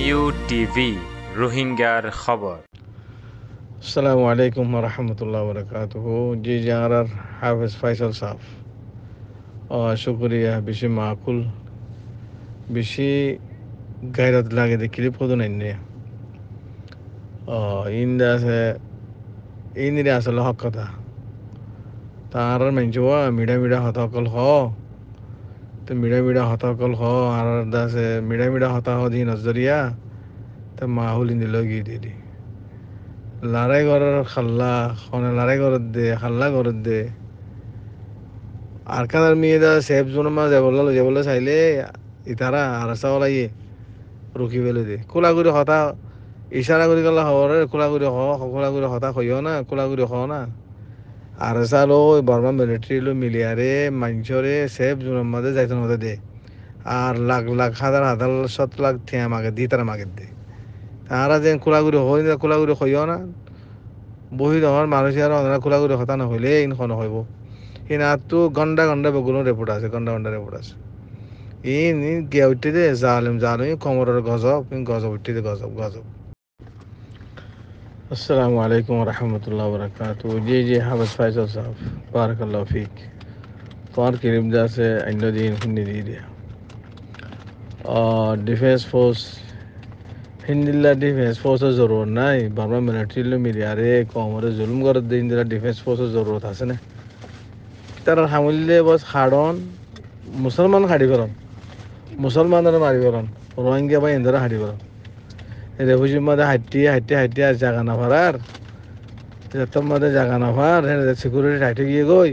AUTV রোহিঙ্গার খবর। আসসালামু আলাইকুম রহমতুল্লাহ বরকাতুহু। জি জানার হাফেজ ফাইসাল সাফ শুক্রিয়া বেশি মাকুল বেশি গায়রত লাগে দে ক্লিপ কত নাই ইন্দা আছে ইন্দিরে আসলে হক কথা তার মেঞ্চুয়া মিডা হতকল হ তো মিডা হতকল হ আর দাসে মিডা হতা হ দি নজরিয়া তো মাহুল ইন্দি লগি দিদি লড়াই করার খাল্লা খনে লড়াই করত দে খাল্লা করত দে আর কানার মেয়ে দা সেফ জোন মা যাবলে চাইলে ইতারা আর চাওলাইয়ে রুখি পেলে দে কোলাগুড়ি হতা ইশারা করে গেল হরে কোলাগুড়ি হতা হইও না কোলাগুড়ি হ না আর চালো বর্মা মিলিটারি লো মিলিয়ারে মাঞ্চরে সেফ জোন মাঝে যাইতে মধ্যে দে আর লাখ হাজার 7 লাখ থিয়া মাগে দি তারা মাগে দে তারা যে কোলাগুড়ি হই না কোলাগুড়ি হইও না বহি ধর মানুষের কোলাগুড়ি হতা নহইলে ইনখন হইব ইনাতো গন্ডা বেগুলো রিপোর্ট আছে গন্ডা রিপোর্ট আছে ইন গিয়া উঠতে দে জালেম কমরের গজব উঠতে দে গজব। আসসালামু আলাইকুম রহমতুল্লাহ বরকাতুহু। জি হাফেজ ফাইসাল সাহেব বারাকাল্লাহু ফিক। তোমার কিরিম আছে অন্য দিন হিন্দি দিয়ে দিয়া ডিফেন্স ফোর্স হিন্দিল্লা ডিফেন্স ফোর্সের জরুরত নাই বারবার মিলিটারি মিলিয়ারে কমরে জুলুম করে দিন দিলা ডিফেন্স ফোর্সের জরুরত আছে না তারা হামুলিলে বস হাড়ন মুসলমান হাড়ি করন মুসলমানের মারি করন রোহিঙ্গা বা ইন্দিরা হাড়ি করন রেফুজির মধ্যে হাঁটিয়ে আর জাগা না ভাড়ার তোর মধ্যে জাগা না ভার সিকিউরিটি হাইটে গিয়ে গই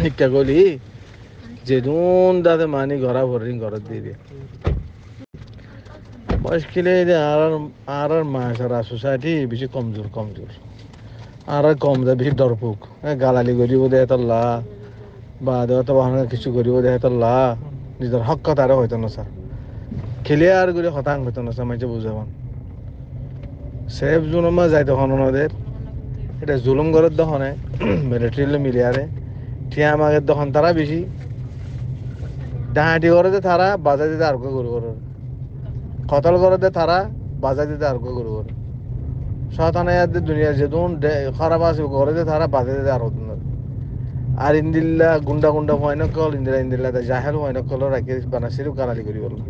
শিক্ষা করলি যে দুন দাদে মানি ঘরা ভরি ঘরত দিয়ে দিয়ে মুশকিলে আর মাসারা সোসাইটি বেশি কমজোর আর কম যায় বেশি ডরপুক গালালি করিব দে তল্লা বা দেওয়া বাহানা কিছু করিব দে তল্লা নিজের হক কথারে হইতো না স্যার খেলে আর করে হতাং হইতো না স্যার মাইছে বুঝাবান সেফ জোন মা যাই তখন ওনাদের এটা জুলুম ঘরের দখনে মিলিটারি মিলিয়ারে ঠিয়া মাগের দখন তারা বেশি ডাহাটি করে তারা বাজার দিতে আর গরু করে কতল করে তারা বাজার দিতে আর গরু করে শতানায়াদের দুনিয়া যেদুন খারাপ আছে করে তারা বাজার দিতে আর হতো না আর ইন্দিল্লা গুন্ডা হয় না কল ইন্দিল্লা জাহেল হয় না কল রাখি বানাসিরও গালালি করি বলল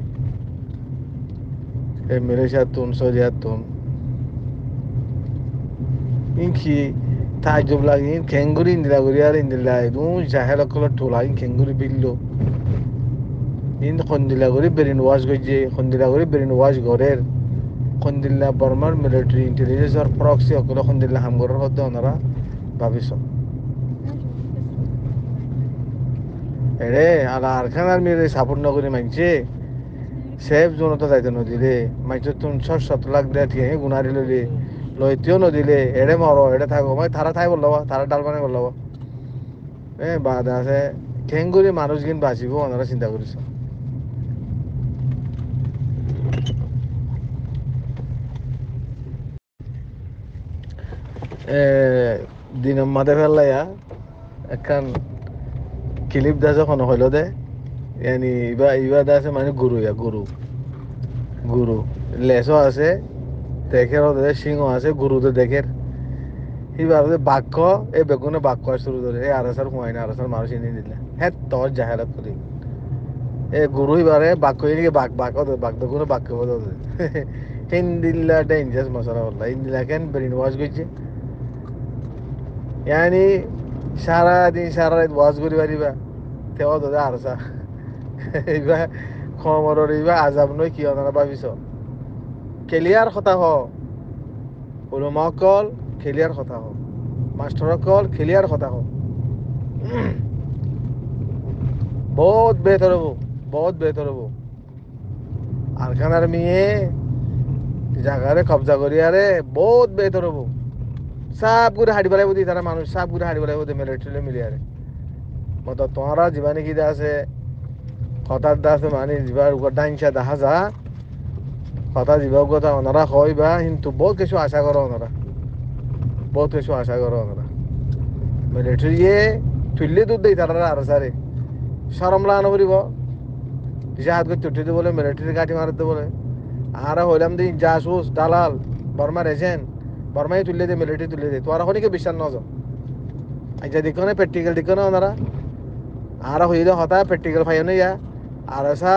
এই মালয়েশিয়ার তুন সৌদিয়ার তুন ইনকি তাজ্জব লাগি খেঙ্গুরি ইন্দিলা করি আর ইন্দিল্লা একদম জাহেল কলর টোলা খেঙ্গুরি বিললো ইন খন্দিলা করে বেরিন ওয়াশ গইছে খন্দিলা করে বেরিন ওয়াশ ঘরের খন্দিল্লা বর্মার মিলিটারি ইন্টেলিজেন্স আর প্রক্সি অকল খন্দিল্লা হামগরের হতে ওনারা ভাবিস এরে আর খানার মেয়ে সাপোর্ট নকরি মানছে সেফ জোনতো যাইতে নদিলে মাইছে তুমি 7 লাখ দেয়া ঠিক গুনারি লইলে লইতেও নদিলে এড়ে মর এড়ে থাকো মানে তারা থাই বললো তারা ডাল বানাই বললো বাদ আছে খেঙ্গুরি মানুষ কিন বাঁচিব ওনারা চিন্তা করিস দিন মাদে ফেললাইয়া একখান ক্লিপ দা যখন হইল দে ইয়ানি ইবা আছে মানে গুরু লেসও আছে দেখের সিংহ আছে গুরুতে দেখের এবার বাক্য এই বেগুনে বাক্য শুরু করে এই আরসার হুয়াই না আরসার মানুষ এনে দিলে হ্যাঁ তোর জাহেরাত করি এ গুরু এবারে বাক্য এদিকে বাক দেখুন বাক্য বোঝা হিন্দিল্লা ডেঞ্জাস মশলা বললা হিন্দিল্লা কেন ব্রেন ওয়াশ করছে ইয়ানি সারা রাত ওয়াশ করি পারিবা তেও দাদা আরসা এইবা খমরের এইবা আজাব নয় কি আপনারা ভাবিস ক্লিয়ার কথা উলমাকল ক্লিয়ার কথা মাস্টারকল ক্লিয়ার কথা বহুত বেহতর হবো আর খানার মেয়ে জাগারে কবজা করি আরে বহুত বেহতর হবো সব করে হাঁটি বেড়াইব দি তারা মানুষ সব করে হাঁটি বেড়াইব দি মিলিটারি মিলিয়ারে মতো তোমারা জীবানি কি আছে হঠাৎ আছে মানে জীবার ডাইনসা দেখা যা কথা জীবক কথা ওনারা হয় বা কিন্তু বহুত কিছু আশা করো ওনারা মিলিটারি তুললে দুধ দেই তারা আর সারে সরম লাগানো করিব জাহাজ করতে উঠে বলে মিলিটারি গাঠি মারতে বলে আর হইলাম দিন জাসুস দালাল বর্মার এজেন্ট বর্মাই তুলে দে মিলিটারি তুলে দে তোরা হনিকে বিশ্বাস নজ আচ্ছা দেখো না প্র্যাকটিক্যাল দেখো না ওনারা আর হইলে হতা প্র্যাকটিক্যাল ফাইও না ইয়া আর সা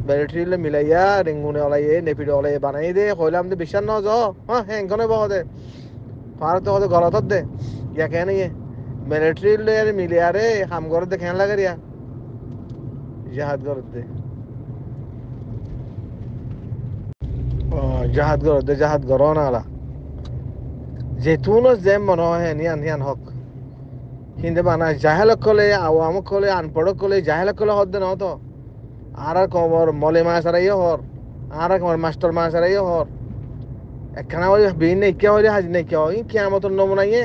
মিলিটারি মিলাইয়া রেঙ্গুনে ওলাইয়ে নেপিডে ওলাইয়ে বানাই দে হইলাম দে বিশ্বাস নজ হ্যাঁ হ্যাঁ এখানে বহ দে ভারত হতে গলত দে ইয়া কেন ইয়ে মিলিটারি মিলিয়ারে হাম করে দে কেন লাগে রিয়া জাহাজ করে দে জাহাজ গর দে জাহাজ গর নালা যেতুনো যে মনে হয় নিয়ান নিয়ান হক হিন্দে বানা জাহেল কলে আওয়াম কলে আনপড় কলে জাহেল কলে হদ না তো আর কবর মলে মাছ আরাইও হর আর কবর মাস্টার মাছ আরাইও হর একখানা ওই বিন নেই কে হইলে হাজ নেই কে হয় কিয়ামতের নমুনাইয়ে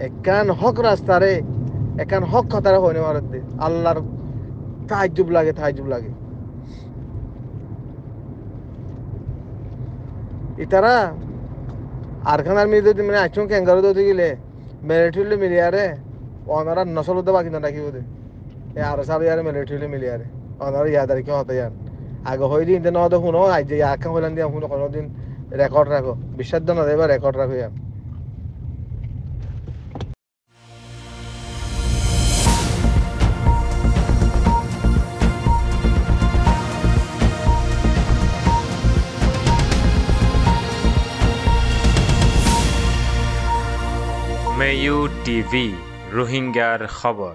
একান হক রাস্তারে একান হক কথারে হইনে মারত দে আল্লাহর তাজ্জুব লাগে ইতারা আরখানার মেয়ে যদি মানে আচুন ক্যাঙ্গারু দতে গেলে মিলিটারি মিলিয়ারে ওনারা নসল হতে বাকি না নাকি ওদের এ আর সার ইয়ারে মিলিটারি মিলিয়ারে ওনারা ইয়াদার কি হতে যান আগে হইলি ইন্তে নদ শুনো আজ যে আখ্যা হইলাম দিয়া শুনো কোনোদিন রেকর্ড রাখো বিশ্বাস না দেবা রেকর্ড রাখো ইয়ার মেয়ু টিভি রোহিঙ্গার খবর।